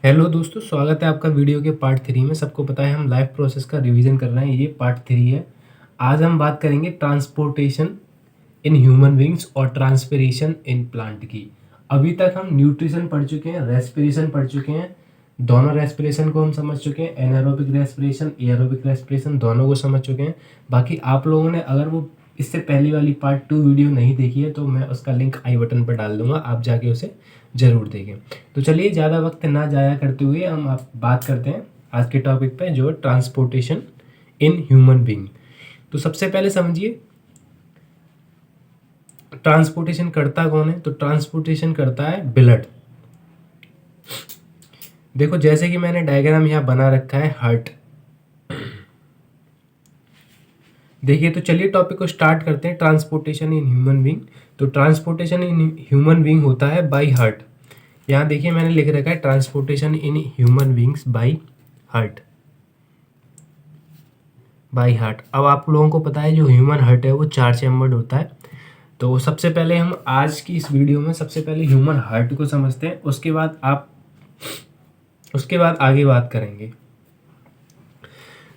Hello दोस्तों, स्वागत है आपका वीडियो के पार्ट 3 में। सबको पता है हम लाइफ प्रोसेस का रिवीजन कर रहे हैं, ये पार्ट 3 है। आज हम बात करेंगे ट्रांसपोर्टेशन इन ह्यूमन बींग्स और ट्रांसपिरेशन इन प्लांट की। अभी तक हम न्यूट्रिशन पढ़ चुके हैं, रेस्पिरेशन पढ़ चुके हैं। दोनों रेस्पिरेशन को हम समझ चुके हैं, एनारोबिक रेस्पिरेशन, एरोबिक रेस्पिरेशन, दोनों को समझ चुके हैं। बाकी आप लोगों ने अगर वो इससे पहली वाली पार्ट 2 वीडियो नहीं देखी है तो मैं उसका लिंक आई बटन पर डाल दूंगा, आप जाके उसे ज़रूर देखें। तो चलिए ज़्यादा वक्त ना जाया करते हुए हम आप बात करते हैं आज के टॉपिक पे, जो ट्रांसपोर्टेशन इन ह्यूमन बीइंग। तो सबसे पहले समझिए ट्रांसपोर्टेशन करता कौन है। तो ट्रांसपोर्टेशन करता है ब्लड। देखो जैसे कि मैंने डायग्राम यहाँ बना रखा है हार्ट। देखिए तो चलिए टॉपिक को स्टार्ट करते हैं। Transportation in human being. तो ट्रांसपोर्टेशन इन ह्यूमन बीइंग होता है बाय हार्ट। यहाँ देखिए मैंने लिख रखा है transportation in human beings by heart. By heart. अब आप लोगों को पता है जो ह्यूमन हार्ट है वो 4 चैम्बर्ड होता है। तो सबसे पहले हम आज की इस वीडियो में सबसे पहले ह्यूमन हार्ट को समझते हैं, उसके बाद आगे बात करेंगे।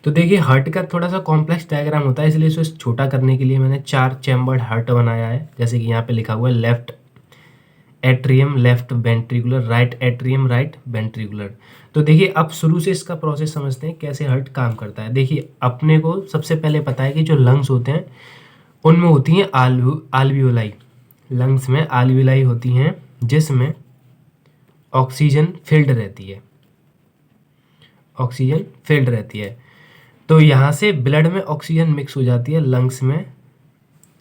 तो देखिए हार्ट का थोड़ा सा कॉम्प्लेक्स डायग्राम होता है, इसलिए इसे छोटा करने के लिए मैंने 4 चैम्बर्ड हार्ट बनाया है। जैसे कि यहाँ पे लिखा हुआ है left atrium, left ventricular, right atrium, right ventricular. तो देखिए अब शुरू से इसका प्रोसेस समझते हैं कैसे हार्ट काम करता है। देखिए अपने को सबसे पहले पता है कि जो लंग्स होते हैं उनमें होती हैं आल्वियोलाई। लंग्स में आल्वियोलाई होती हैं जिसमें ऑक्सीजन फिल्ड रहती है। ऑक्सीजन फिल्ड रहती है। तो यहाँ से ब्लड में ऑक्सीजन मिक्स हो जाती है। लंग्स में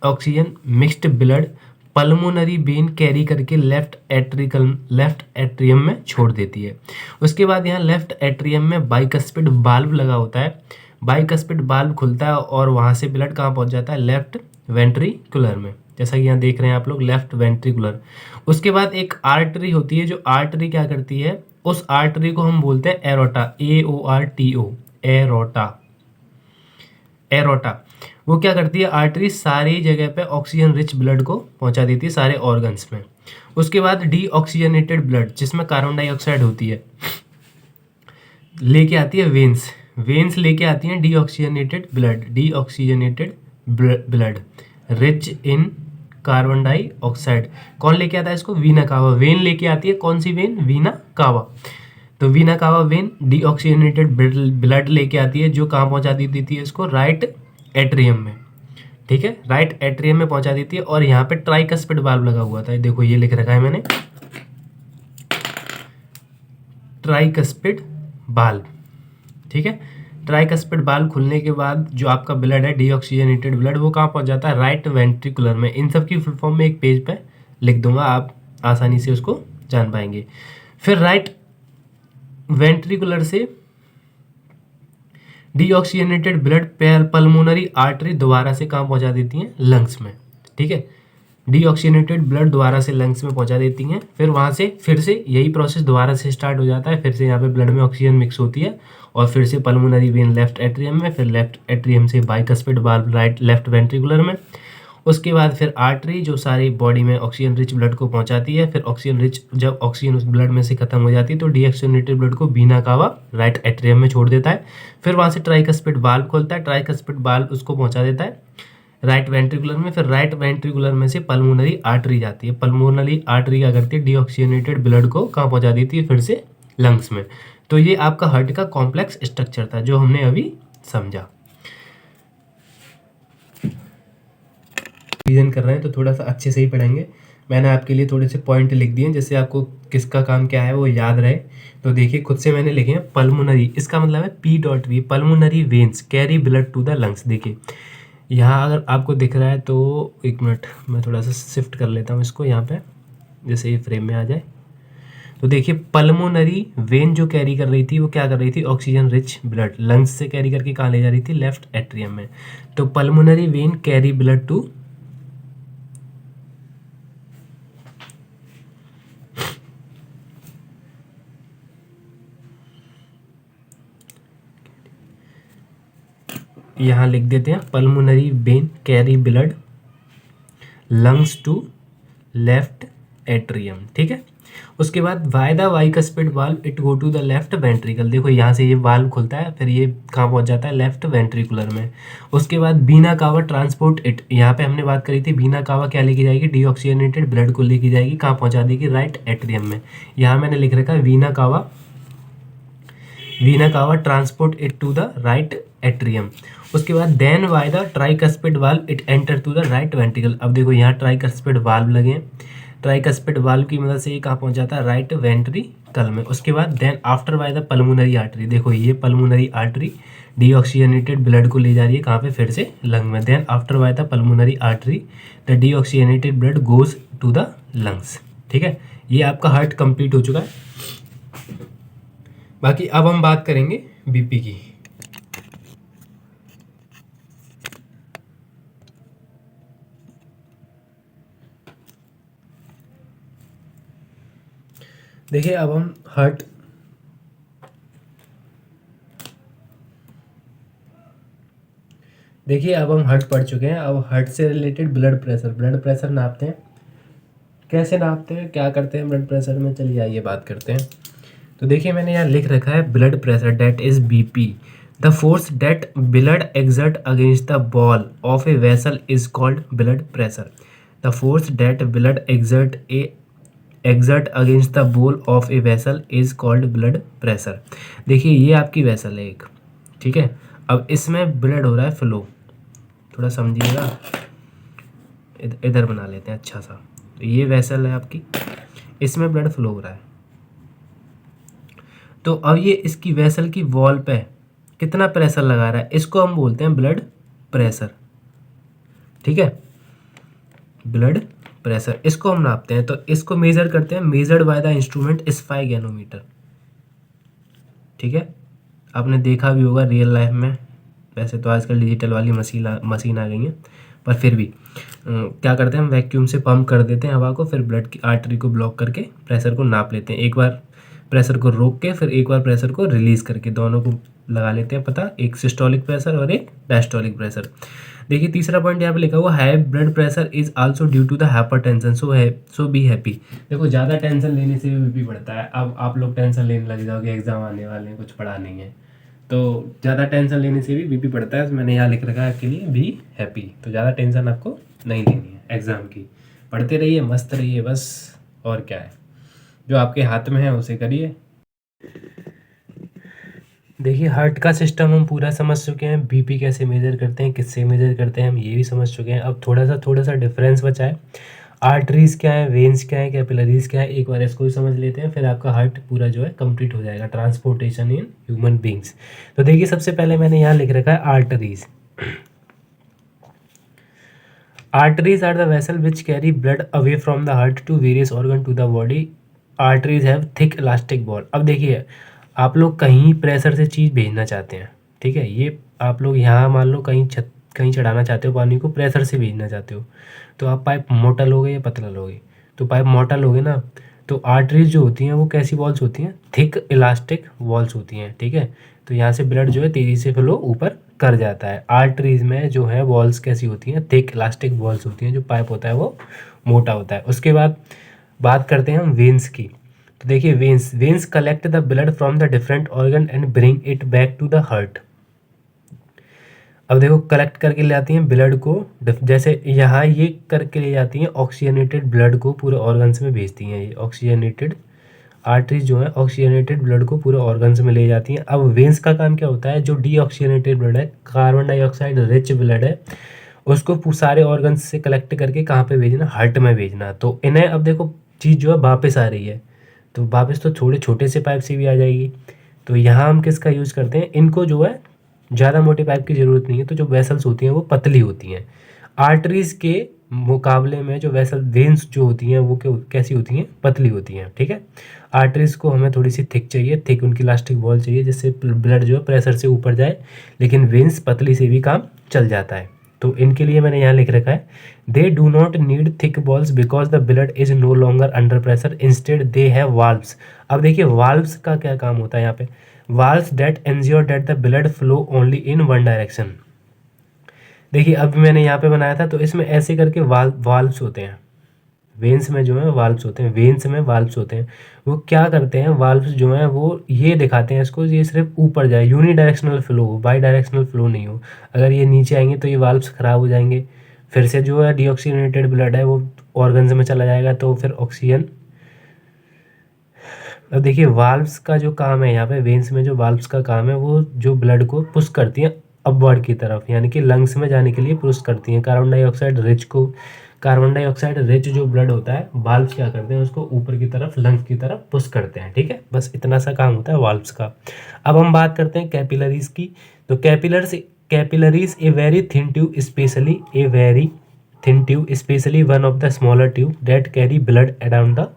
oxygen mixed blood pulmonary vein carry करके लेफ्ट एट्रियम में छोड़ देती है। उसके बाद यहाँ लेफ्ट एट्रियम में बाइकस्पिड वाल्व लगा होता है। बाइकस्पिड वाल्व खुलता है और वहाँ से ब्लड कहाँ पहुँच जाता है, लेफ्ट वेंट्रिकुलर में। जैसा कि यहाँ देख रहे हैं आप लोग, लेफ्ट वेंट्रिकुलर। उसके बाद एक आर्टरी होती है, जो आर्टरी क्या करती है, उस आर्टरी को हम बोलते हैं एरोटा, AORTO, एरोटा। एरोटा वो क्या करती है, आर्टरी सारी जगह पे ऑक्सीजन रिच ब्लड को पहुंचा देती है, सारे ऑर्गन्स में। उसके बाद डीऑक्सीजनेटेड ब्लड जिसमें कार्बन डाइऑक्साइड होती है लेके आती है वेन्स। वेन्स लेके आती हैं deoxygenated blood rich in carbon dioxide. कौन लेके आता है इसको, वीना कावा वेन लेके आती है। कौन सी वेन, वीना कावा। तो वीना कावा वेन डीऑक्सीजनेटेड ब्लड लेके आती है, जो कहाँ पहुँचा देती है इसको, राइट एट्रियम में। ठीक है, राइट एट्रियम में पहुँचा देती है। और यहाँ पे ट्राइकस्पिड वाल्व लगा हुआ था, देखो ये लिख रखा है मैंने, ट्राइकस्पिड वाल्व। ठीक है, ट्राइकस्पिड वाल्व खुलने के बाद जो आपका ब्लड है, डीऑक्सीजनेटेड ब्लड, वो कहाँ पहुँच जाता है, राइट वेंट्रिकुलर में। इन सब की फुल फॉर्म में एक पेज पे लिख दूंगा, आप आसानी से उसको जान पाएंगे। फिर राइट वेंट्रिकुलर से डीऑक्सीजनेटेड ब्लड पल्मोनरी आर्टरी दोबारा से कहाँ पहुँचा देती हैं, लंग्स में। ठीक है, डीऑक्सीजनेटेड ब्लड दोबारा से लंग्स में पहुँचा देती हैं। फिर वहाँ से फिर से यही प्रोसेस दोबारा से स्टार्ट हो जाता है। फिर से यहाँ पे ब्लड में ऑक्सीजन मिक्स होती है और फिर से पल्मोनरी वेन लेफ्ट एट्रियम में, फिर लेफ्ट एट्रियम से bicuspid valve right left ventricular में। उसके बाद फिर आर्टरी जो सारी बॉडी में ऑक्सीजन रिच ब्लड को पहुंचाती है। फिर ऑक्सीजन रिच, जब ऑक्सीजन उस ब्लड में से खत्म हो जाती है तो डीऑक्सीजनेटेड ब्लड को वीना कावा राइट एट्रियम में छोड़ देता है। फिर वहाँ से ट्राइकस्पिड वाल्व खोलता है, ट्राइकस्पिड वाल्व उसको पहुंचा देता है राइट वेंट्रिकुलर में। फिर राइट वेंट्रिकुलर में से पल्मोनरी आर्टरी जाती है। पल्मोनरी आर्टरी क्या करती है, डीऑक्सीजनेटेड ब्लड को कहाँ पहुँचा देती है, फिर से लंग्स में। तो ये आपका हार्ट का कॉम्प्लेक्स स्ट्रक्चर था जो हमने अभी समझा। रिवीजन कर रहे हैं तो थोड़ा सा अच्छे से ही पढ़ेंगे। मैंने आपके लिए थोड़े से पॉइंट लिख दिए जिससे आपको किसका काम क्या है वो याद रहे। तो देखिए खुद से मैंने लिखे हैं पल्मोनरी, इसका मतलब है P.V, pulmonary veins carry blood to the lungs. देखिए यहाँ अगर आपको दिख रहा है तो एक मिनट मैं थोड़ा सा शिफ्ट कर लेता हूँ इसको यहाँ पे, जैसे ये फ्रेम में आ जाए। तो देखिए पल्मोनरी वेन जो कैरी कर रही थी वो क्या कर रही थी, ऑक्सीजन रिच ब्लड लंग्स से कैरी करके कहाँ ले जा रही थी, लेफ्ट एट्रियम में। तो pulmonary vein carry blood to, यहाँ लिख देते हैं pulmonary vein carry blood lungs to left atrium, ठीक है। उसके बाद via the bicuspid valve it go to the left ventricle, देखो यहाँ से ये वाल्व खुलता है, फिर ये कहाँ पहुँच जाता है, लेफ्ट वेंट्रिकुलर में। उसके बाद बीना कावा ट्रांसपोर्ट इट, यहाँ पे हमने बात करी थी, बीना कावा क्या लेके जाएगी, डीऑक्सीजनेटेड ब्लड को लेके जाएगी, कहाँ पहुँचा देगी, राइट एट्रियम में। यहाँ मैंने लिख रखा है vena cava transport it to the right atrium. उसके बाद then by the tricuspid valve it enter to the right ventricle, अब देखो यहाँ ट्राइकस्पिड वाल्व लगे हैं, ट्राइकस्पिड वाल्व की मदद से ये कहाँ पहुँच जाता है, राइट वेंट्रिकल में। उसके बाद then after by the pulmonary artery, देखो ये पल्मोनरी आर्टरी डीऑक्सीजनेटेड ब्लड को ले जा रही है कहाँ पे, फिर से लंग में। Then after by the pulmonary artery the deoxygenated blood goes to the lungs, ठीक है। ये आपका हार्ट कंप्लीट हो चुका है। बाकी अब हम बात करेंगे बीपी की। देखिए अब हम हार्ट पढ़ चुके हैं। अब हार्ट से रिलेटेड ब्लड प्रेशर नापते हैं। कैसे नापते हैं, क्या करते हैं ब्लड प्रेशर में, चलिए आइए बात करते हैं। तो देखिए मैंने यहाँ लिख रखा है blood pressure that is BP, the force that blood exert against the wall of a vessel is called blood pressure. The force that blood exert against the wall of a vessel is called blood pressure. देखिए ये आपकी vessel है एक, ठीक है। अब इसमें blood हो रहा है फ्लो, थोड़ा समझिएगा, इधर बना लेते हैं अच्छा सा। तो ये वेसल है आपकी, इसमें ब्लड फ्लो हो रहा है। तो अब ये इसकी वेसल की वॉल पे कितना प्रेशर लगा रहा है, इसको हम बोलते हैं ब्लड प्रेशर, ठीक है। ब्लड प्रेशर इसको हम नापते हैं, तो इसको मेजर करते हैं, मेजर्ड बाय द इंस्ट्रूमेंट स्फाइगेनोमीटर, ठीक है। आपने देखा भी होगा रियल लाइफ में, वैसे तो आजकल डिजिटल वाली मशीन आ गई है, पर फिर भी क्या करते हैं हम, वैक्यूम से पंप कर देते हैं हवा को, फिर ब्लड की आर्टरी को ब्लॉक करके प्रेशर को नाप लेते हैं। एक बार प्रेशर को रोक के फिर एक बार प्रेशर को रिलीज़ करके दोनों को लगा लेते हैं पता, एक सिस्टोलिक प्रेशर और एक डायस्टोलिक प्रेशर। देखिए तीसरा पॉइंट यहाँ पे लिखा हुआ high blood pressure is also due to the hypertension, so be happy. देखो ज़्यादा टेंशन लेने से भी बीपी बढ़ता है। अब आप लोग टेंशन लेने लग जाओगे, एग्जाम आने वाले हैं, कुछ पढ़ा नहीं है, तो ज़्यादा टेंशन लेने से भी बीपी बढ़ता है। तो मैंने यहाँ लिख रखा है आपके लिए बी हैप्पी, तो ज़्यादा टेंशन आपको नहीं लेनी है एग्ज़ाम की, पढ़ते रहिए, मस्त रहिए बस, और क्या है, जो आपके हाथ में है उसे करिए। देखिए हार्ट का सिस्टम हम पूरा समझ चुके हैं, बीपी कैसे मेजर करते हैं, किससे मेजर करते हैं, हम ये भी समझ चुके हैं। अब थोड़ा सा डिफरेंस बचा है, आर्टरीज क्या है, वेन्स क्या है, कैपिलरीज क्या है, एक बार इसको भी समझ लेते हैं, फिर आपका हार्ट पूरा जो है कंप्लीट हो जाएगा। ट्रांसपोर्टेशन इन ह्यूमन बींग्स, तो देखिए सबसे पहले मैंने यहाँ लिख रखा है arteries. Arteries are the vessel which carry blood away from the heart to various organ to the body. Arteries have thick elastic wall. अब देखिए आप लोग कहीं प्रेशर से चीज़ भेजना चाहते हैं, ठीक है, ये आप लोग यहाँ मान लो कहीं चढ़ाना चाहते हो पानी को, प्रेशर से भेजना चाहते हो, तो आप पाइप मोटा लोगे या पतला लोगे, तो पाइप मोटा लोगे ना। तो आर्टरीज जो होती हैं वो कैसी वॉल्स होती हैं, थिक इलास्टिक वॉल्स होती हैं, ठीक है। तो यहाँ से ब्लड जो है तेज़ी से फ्लो ऊपर कर जाता है। आर्टरीज में जो है वॉल्स कैसी होती हैं, थिक इलास्टिक वॉल्स होती हैं, जो पाइप होता है वो मोटा होता है। उसके बाद बात करते हैं हम वेन्स की। तो देखिए veins collect the blood from the different organ and bring it back to the heart. अब देखो कलेक्ट करके ले जाती हैं ब्लड को, जैसे यहाँ ये करके ले जाती हैं, ऑक्सीजनेटेड ब्लड को पूरे ऑर्गन्स में भेजती हैं। ये ऑक्सीजनेटेड आर्टरीज जो है ऑक्सीजनेटेड ब्लड को पूरे ऑर्गन्स में ले जाती हैं। अब वेन्स का काम क्या होता है, जो डीऑक्सीजनेटेड ब्लड है, कार्बन डाइऑक्साइड रिच ब्लड है, उसको सारे ऑर्गन्स से कलेक्ट करके कहाँ पे भेजना, हार्ट में भेजना। तो इन्हें अब देखो चीज़ जो है वापस आ रही है, तो वापस तो थोड़े छोटे से पाइप से भी आ जाएगी। तो यहाँ हम किसका यूज़ करते हैं, इनको जो है ज़्यादा मोटे पाइप की ज़रूरत नहीं है, तो जो वेसल्स होती हैं वो पतली होती हैं। आर्टरीज के मुकाबले में जो वेन्स जो होती हैं वो कैसी होती हैं, पतली होती हैं, ठीक है। आर्टरीज को हमें थोड़ी सी थिक चाहिए, थिक उनकी इलास्टिक वॉल चाहिए, जिससे ब्लड जो है प्रेशर से ऊपर जाए, लेकिन वेन्स पतली से भी काम चल जाता है। तो इनके लिए मैंने यहाँ लिख रखा है they do not need thick walls because the blood is no longer under pressure, instead they have valves. अब देखिए वाल्व्स का क्या काम होता है यहाँ पे, valves that ensure that the blood flow only in one direction. देखिए अब मैंने यहाँ पे बनाया था, तो इसमें ऐसे करके वाल्व्स होते हैं, वेन्स में जो है वाल्व्स होते हैं, वेन्स में वाल्व्स होते हैं। वो क्या करते हैं, वाल्व्स जो हैं वो ये दिखाते हैं इसको, ये सिर्फ ऊपर जाए, यूनी डायरेक्शनल फ्लो हो, बाई डायरेक्शनल फ्लो नहीं हो। अगर ये नीचे आएंगे तो ये वाल्व्स ख़राब हो जाएंगे, फिर से जो है डीऑक्सीजनेटेड ब्लड है वो ऑर्गन्स में चला जाएगा, तो फिर ऑक्सीजन। अब देखिए वाल्व्स का जो काम है यहाँ पे, वेन्स में जो वाल्व्स का काम है वो जो ब्लड को पुश करती हैं अपवर्ड की तरफ, यानी कि लंग्स में जाने के लिए पुश करती हैं। कार्बन डाइऑक्साइड रिच को, कार्बन डाइऑक्साइड रिच जो ब्लड होता है, वाल्व्स क्या करते हैं उसको ऊपर की तरफ, लंग्स की तरफ पुश करते हैं। ठीक है, बस इतना सा काम होता है वाल्व्स का। अब हम बात करते हैं कैपिलरीज की। तो capillaries a very thin tube, specially a very thin tube, specially one of the smaller tube that carry blood around the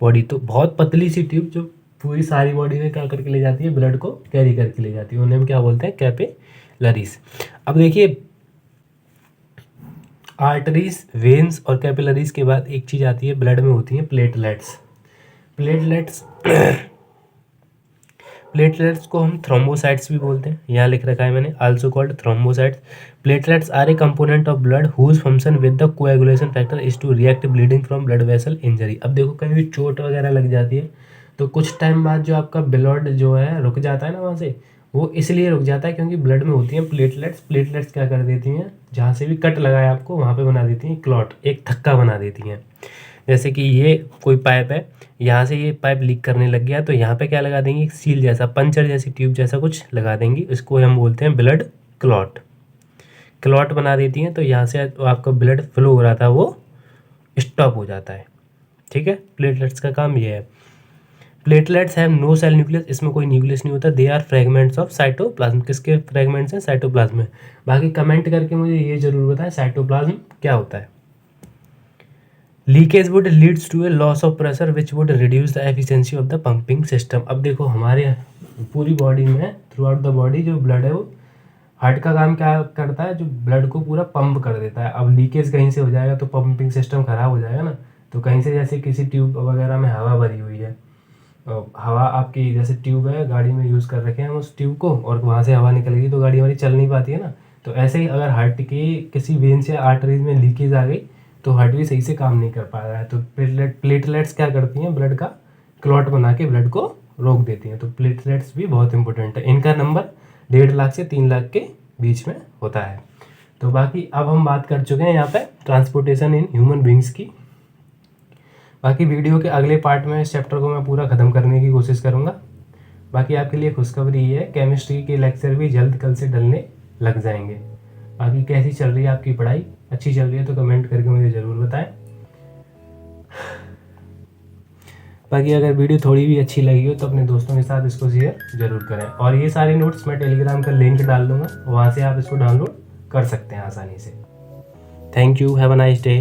body. तो बहुत पतली सी ट्यूब जो पूरी सारी बॉडी में क्या करके ले जाती है, ब्लड को कैरी करके ले जाती है, उन्हें हम क्या बोलते हैं, कैपिलरीज। अब देखिए आर्टरीज, वेन्स और कैपिलरीज के बाद एक चीज़ आती है ब्लड में, होती है प्लेटलेट्स। प्लेटलेट्स प्लेटलेट्स को हम थ्रोम्बोसाइट्स भी बोलते हैं, यहाँ लिख रखा है मैंने, also called thrombocytes. Platelets are a component of blood whose function with the coagulation factor is to react bleeding from blood vessel injury. अब देखो कहीं भी चोट वगैरह लग जाती है तो कुछ टाइम बाद जो आपका ब्लड जो है रुक जाता है ना वहाँ से, वो इसलिए रुक जाता है क्योंकि ब्लड में होती हैं प्लेटलेट्स। प्लेटलेट्स क्या कर देती हैं, जहाँ से भी कट लगा है आपको वहाँ पे बना देती हैं क्लॉट, एक थक्का बना देती हैं। जैसे कि ये कोई पाइप है, यहाँ से ये पाइप लीक करने लग गया तो यहाँ पे क्या लगा देंगे, एक सील जैसा, पंचर जैसी ट्यूब जैसा कुछ लगा देंगी, इसको हम बोलते हैं ब्लड क्लॉट। क्लॉट बना देती हैं तो यहाँ से आपका ब्लड फ्लो हो रहा था वो स्टॉप हो जाता है। ठीक है, प्लेटलेट्स का काम ये है। Platelets have no cell nucleus, इसमें कोई न्यूक्लियस नहीं होता। They are fragments of cytoplasm, किसके फ्रेगमेंट्स हैं, साइटोप्लाज्म में। बाकी कमेंट करके मुझे ये जरूर बताएं साइटोप्लाज्म क्या होता है। Leakage would leads to a loss of pressure which would reduce the efficiency of the pumping system. अब देखो हमारे पूरी बॉडी में, थ्रू आउट द बॉडी जो ब्लड है वो, हार्ट का काम क्या करता है, जो ब्लड को पूरा पंप कर देता है। अब लीकेज कहीं से हो जाएगा तो पंपिंग सिस्टम खराब हो जाएगा ना, तो कहीं से जैसे किसी ट्यूब वगैरह में हवा भरी हुई है, हवा आपकी जैसे ट्यूब है गाड़ी में यूज़ कर रखे हैं उस ट्यूब को, और वहाँ से हवा निकल गई तो गाड़ी हमारी चल नहीं पाती है ना। तो ऐसे ही अगर हार्ट के किसी वेन से आर्टरीज में लीकेज आ गई तो हार्ट भी सही से काम नहीं कर पा रहा है। तो प्लेटलेट्स क्या करती हैं, ब्लड का क्लॉट बना के ब्लड को रोक देती हैं। तो प्लेटलेट्स भी बहुत इंपॉर्टेंट है, इनका नंबर 1.5 लाख से 3 लाख के बीच में होता है। तो बाकी अब हम बात कर चुके हैं यहाँ पे ट्रांसपोर्टेशन इन ह्यूमन बींग्स की। बाकी वीडियो के अगले पार्ट में इस चैप्टर को मैं पूरा ख़त्म करने की कोशिश करूँगा। बाकी आपके लिए खुशखबरी ये है, केमिस्ट्री के लेक्चर भी जल्द कल से डलने लग जाएंगे। बाकी कैसी चल रही है आपकी पढ़ाई, अच्छी चल रही है तो कमेंट करके मुझे ज़रूर बताएं। बाकी अगर वीडियो थोड़ी भी अच्छी लगी हो तो अपने दोस्तों के साथ इसको शेयर ज़रूर करें। और ये सारे नोट्स मैं टेलीग्राम का लिंक डाल दूँगा, वहाँ से आप इसको डाउनलोड कर सकते हैं आसानी से। Thank you, have a nice day.